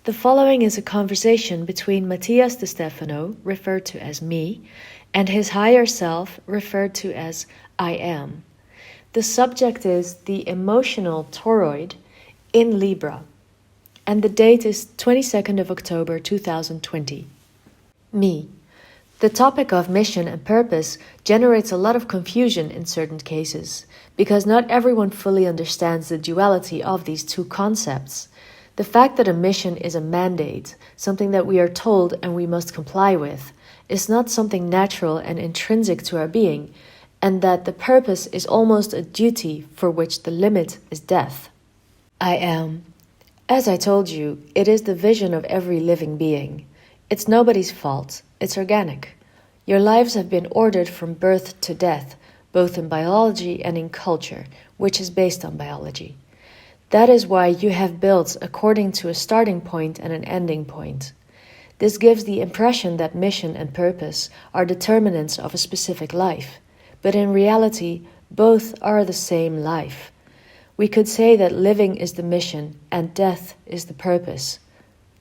The following is a conversation between Matías De Stefano, referred to as me, and his higher self, referred to as I am. The subject is the emotional toroid in Libra, and the date is 22nd of October 2020. Me. The topic of mission and purpose generates a lot of confusion in certain cases, because not everyone fully understands the duality of these two concepts. The fact that a mission is a mandate, something that we are told and we must comply with, is not something natural and intrinsic to our being, and that the purpose is almost a duty for which the limit is death. I am. As I told you, it is the vision of every living being. It's nobody's fault. It's organic. Your lives have been ordered from birth to death, both in biology and in culture, which is based on biology. That is why you have built according to a starting point and an ending point. This gives the impression that mission and purpose are determinants of a specific life, but in reality, both are the same life. We could say that living is the mission and death is the purpose.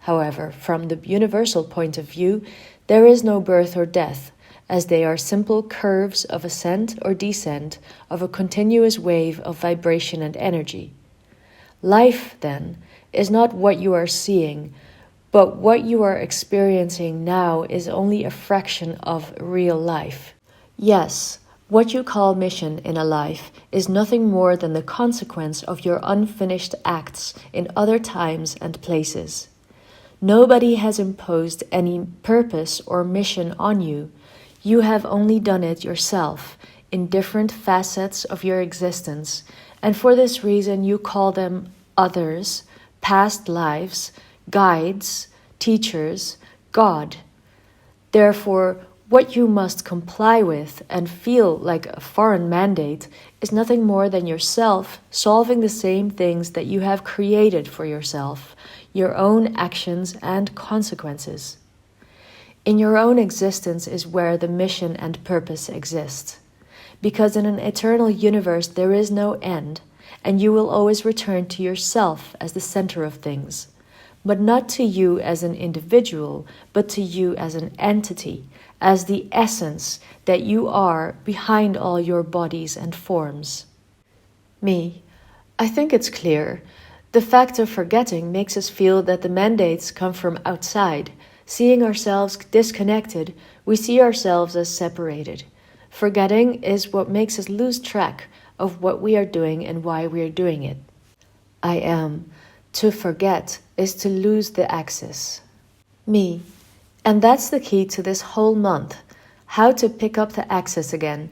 However, from the universal point of view, there is no birth or death, as they are simple curves of ascent or descent of a continuous wave of vibration and energy. Life, then, is not what you are seeing, but what you are experiencing now is only a fraction of real life. Yes, what you call mission in a life is nothing more than the consequence of your unfinished acts in other times and places. Nobody has imposed any purpose or mission on you. You have only done it yourself in different facets of your existence, and for this reason you call them others, past lives, guides, teachers, God. Therefore, what you must comply with and feel like a foreign mandate is nothing more than yourself solving the same things that you have created for yourself, your own actions and consequences. In your own existence is where the mission and purpose exist, because in an eternal universe there is no end, and you will always return to yourself as the center of things, but not to you as an individual, but to you as an entity, as the essence that you are behind all your bodies and forms. Me. I think it's clear. The fact of forgetting makes us feel that the mandates come from outside. Seeing ourselves disconnected, we see ourselves as separated. Forgetting is what makes us lose track of what we are doing and why we are doing it. I am. To forget is to lose the axis. Me. And that's the key to this whole month. How to pick up the axis again.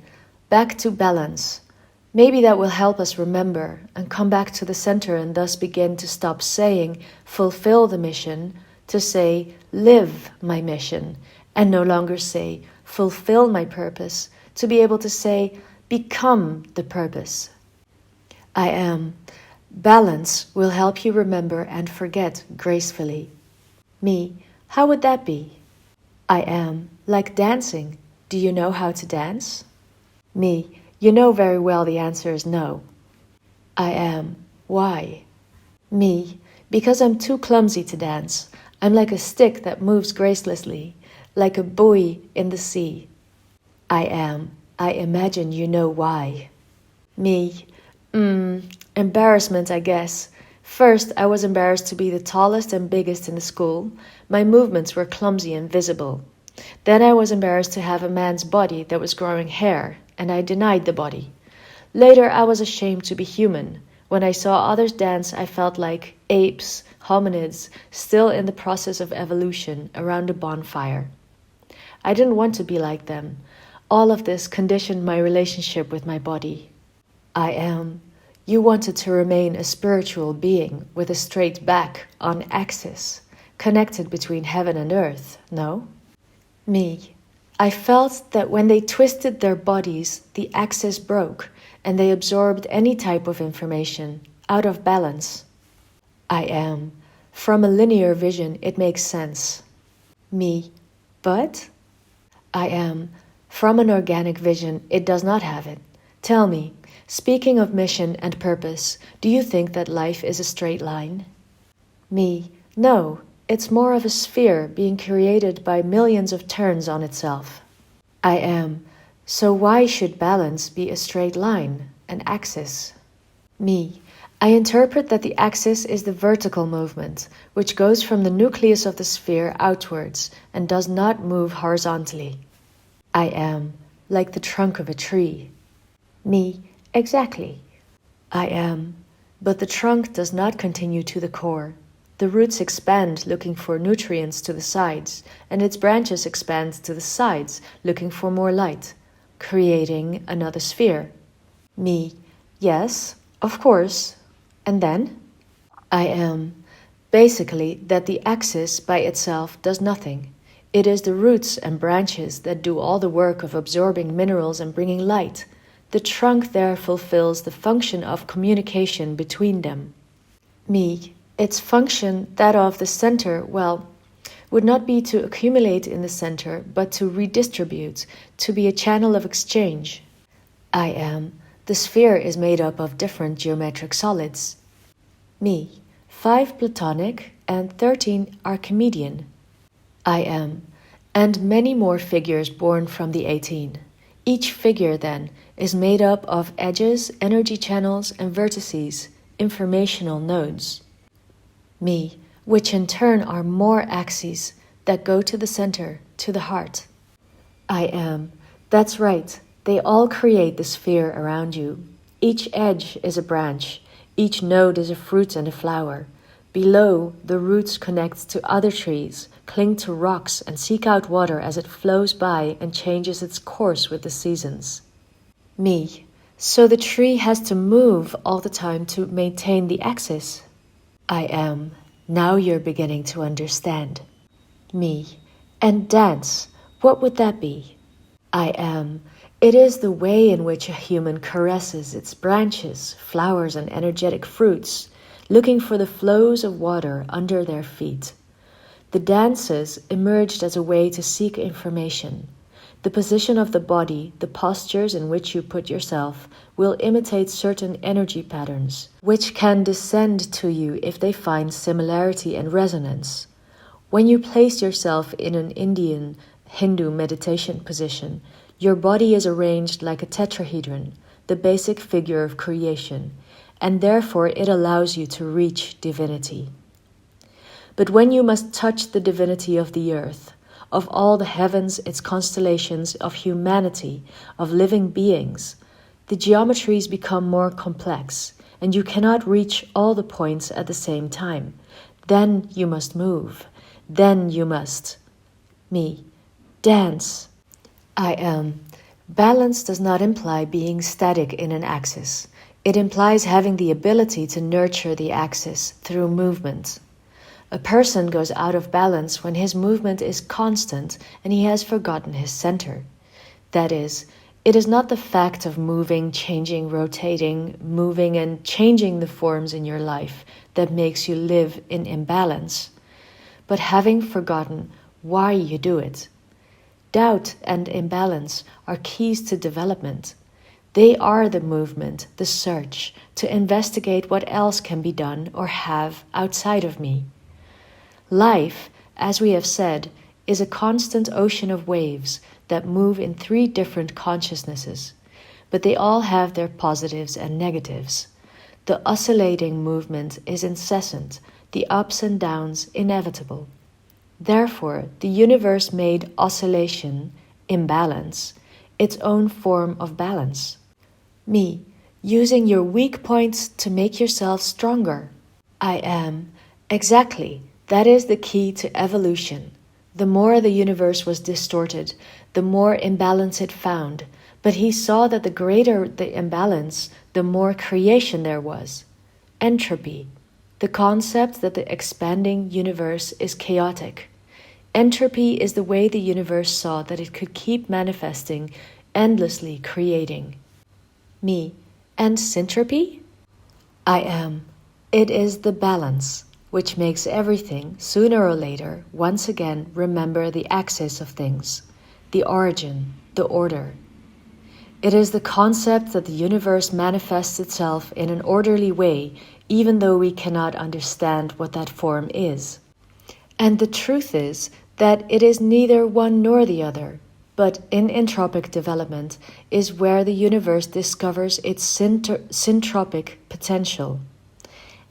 Back to balance. Maybe that will help us remember and come back to the center and thus begin to stop saying, fulfill the mission, to say, live my mission, and no longer say, fulfill my purpose, to be able to say, become the purpose. I am. Balance will help you remember and forget gracefully. Me. How would that be? I am. Like dancing. Do you know how to dance? Me. You know very well the answer is no. I am. Why? Me. Because I'm too clumsy to dance. I'm like a stick that moves gracelessly, like a buoy in the sea. I am. I imagine you know why. Me. Embarrassment, I guess. First, I was embarrassed to be the tallest and biggest in the school. My movements were clumsy and visible. Then I was embarrassed to have a man's body that was growing hair, and I denied the body. Later, I was ashamed to be human. When I saw others dance, I felt like apes, hominids, still in the process of evolution around a bonfire. I didn't want to be like them. All of this conditioned my relationship with my body. I am. You wanted to remain a spiritual being with a straight back on axis, connected between heaven and earth, no? Me. I felt that when they twisted their bodies, the axis broke, and they absorbed any type of information, out of balance. I am. From a linear vision, it makes sense. Me. But? I am. From an organic vision, it does not have it. Tell me, speaking of mission and purpose, do you think that life is a straight line? Me. No, It's more of a sphere being created by millions of turns on itself. I am. So why should balance be a straight line, an axis? Me. I interpret that the axis is the vertical movement, which goes from the nucleus of the sphere outwards and does not move horizontally. I am. Like the trunk of a tree. Me. Exactly. I am. But the trunk does not continue to the core. The roots expand looking for nutrients to the sides, and its branches expand to the sides looking for more light, creating another sphere. Me. Yes, of course. And then? I am. Basically, that the axis by itself does nothing. It is the roots and branches that do all the work of absorbing minerals and bringing light. The trunk there fulfills the function of communication between them. Me. Its function, that of the center, would not be to accumulate in the center, but to redistribute, to be a channel of exchange. I am. The sphere is made up of different geometric solids. Me. 5 Platonic and 13 Archimedean. I am. And many more figures born from the 18. Each figure, then, is made up of edges, energy channels, and vertices, informational nodes. Me, which in turn are more axes that go to the center, to the heart. I am. That's right. They all create the sphere around you. Each edge is a branch. Each node is a fruit and a flower. Below, the roots connect to other trees, cling to rocks, and seek out water as it flows by and changes its course with the seasons. Me. So the tree has to move all the time to maintain the axis. I am. Now you're beginning to understand. Me. And dance, what would that be? I am. It is the way in which a human caresses its branches, flowers, and energetic fruits, looking for the flows of water under their feet. The dances emerged as a way to seek information. The position of the body, the postures in which you put yourself, will imitate certain energy patterns, which can descend to you if they find similarity and resonance. When you place yourself in an Indian Hindu meditation position, your body is arranged like a tetrahedron, the basic figure of creation, and therefore it allows you to reach divinity. But when you must touch the divinity of the earth, of all the heavens, its constellations, of humanity, of living beings, the geometries become more complex, and you cannot reach all the points at the same time. Then you must move. Then you must. Me. Dance. I am. Balance does not imply being static in an axis. It implies having the ability to nurture the axis through movement. A person goes out of balance when his movement is constant and he has forgotten his center. That is, it is not the fact of moving, changing, rotating, moving and changing the forms in your life that makes you live in imbalance, but having forgotten why you do it. Doubt and imbalance are keys to development. They are the movement, the search, to investigate what else can be done or have outside of me. Life, as we have said, is a constant ocean of waves that move in 3 different consciousnesses, but they all have their positives and negatives. The oscillating movement is incessant, the ups and downs inevitable. Therefore, the universe made oscillation, imbalance, its own form of balance. Me, using your weak points to make yourself stronger. I am. Exactly. That is the key to evolution. The more the universe was distorted, the more imbalance it found. But he saw that the greater the imbalance, the more creation there was. Entropy. The concept that the expanding universe is chaotic. Entropy is the way the universe saw that it could keep manifesting, endlessly creating. Me. And syntropy? I am. It is the balance, which makes everything, sooner or later, once again remember the axis of things, the origin, the order. It is the concept that the universe manifests itself in an orderly way, even though we cannot understand what that form is. And the truth is that it is neither one nor the other, but in entropic development is where the universe discovers its syntropic potential.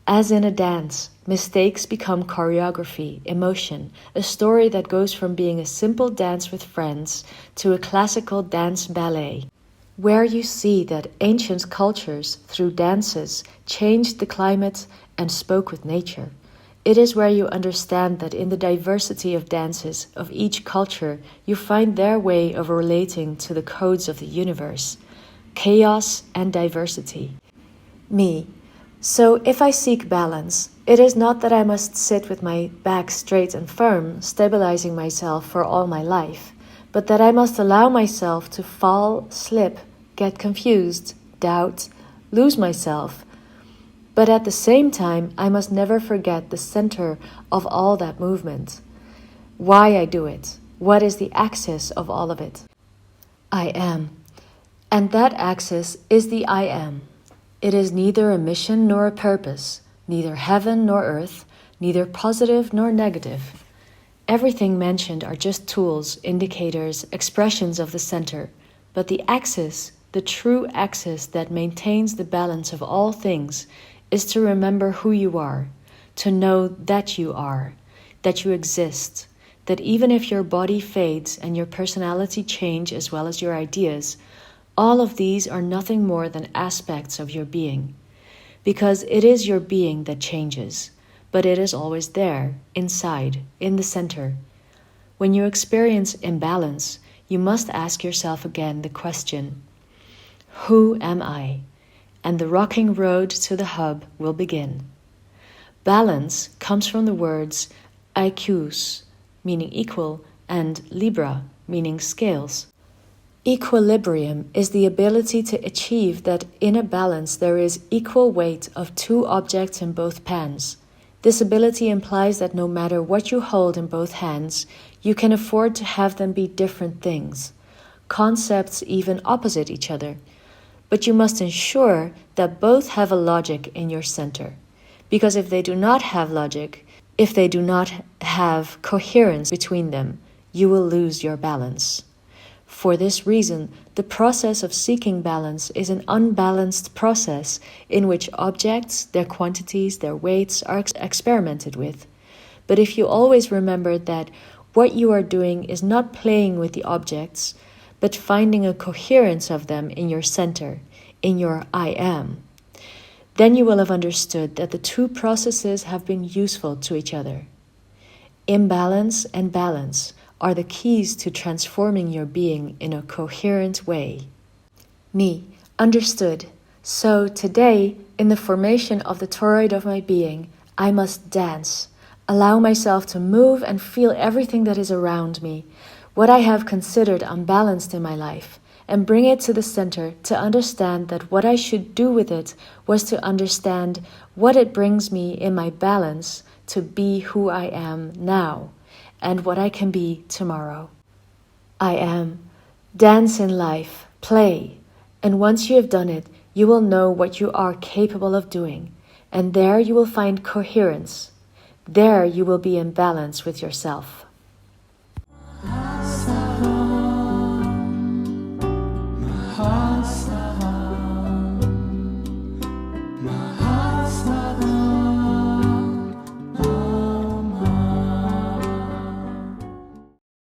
As in a dance, mistakes become choreography, emotion, a story that goes from being a simple dance with friends to a classical dance ballet, where you see that ancient cultures, through dances, changed the climate and spoke with nature. It is where you understand that in the diversity of dances of each culture, you find their way of relating to the codes of the universe, chaos and diversity. Me. So if I seek balance, it is not that I must sit with my back straight and firm, stabilizing myself for all my life, but that I must allow myself to fall, slip, get confused, doubt, lose myself. But at the same time, I must never forget the center of all that movement. Why I do it. What is the axis of all of it? I am. And that axis is the I am. It is neither a mission nor a purpose, neither heaven nor earth, neither positive nor negative. Everything mentioned are just tools, indicators, expressions of the center. But the axis, the true axis that maintains the balance of all things, is to remember who you are, to know that you are, that you exist, that even if your body fades and your personality change as well as your ideas, all of these are nothing more than aspects of your being. Because it is your being that changes, but it is always there, inside, in the center. When you experience imbalance, you must ask yourself again the question, who am I? And the rocking road to the hub will begin. Balance comes from the words IQs, meaning equal, and Libra, meaning scales. Equilibrium is the ability to achieve that in a balance there is equal weight of two objects in both pans. This ability implies that no matter what you hold in both hands, you can afford to have them be different things, concepts even opposite each other. But you must ensure that both have a logic in your center. Because if they do not have logic, if they do not have coherence between them, you will lose your balance. For this reason, the process of seeking balance is an unbalanced process in which objects, their quantities, their weights are experimented with. But if you always remember that what you are doing is not playing with the objects, but finding a coherence of them in your center, in your I am, then you will have understood that the two processes have been useful to each other. Imbalance and balance are the keys to transforming your being in a coherent way. Me, understood. So today, in the formation of the toroid of my being, I must dance, allow myself to move and feel everything that is around me, what I have considered unbalanced in my life, and bring it to the center to understand that what I should do with it was to understand what it brings me in my balance to be who I am now, and what I can be tomorrow. I am. Dance in life, play, and once you have done it, you will know what you are capable of doing, and there you will find coherence. There you will be in balance with yourself.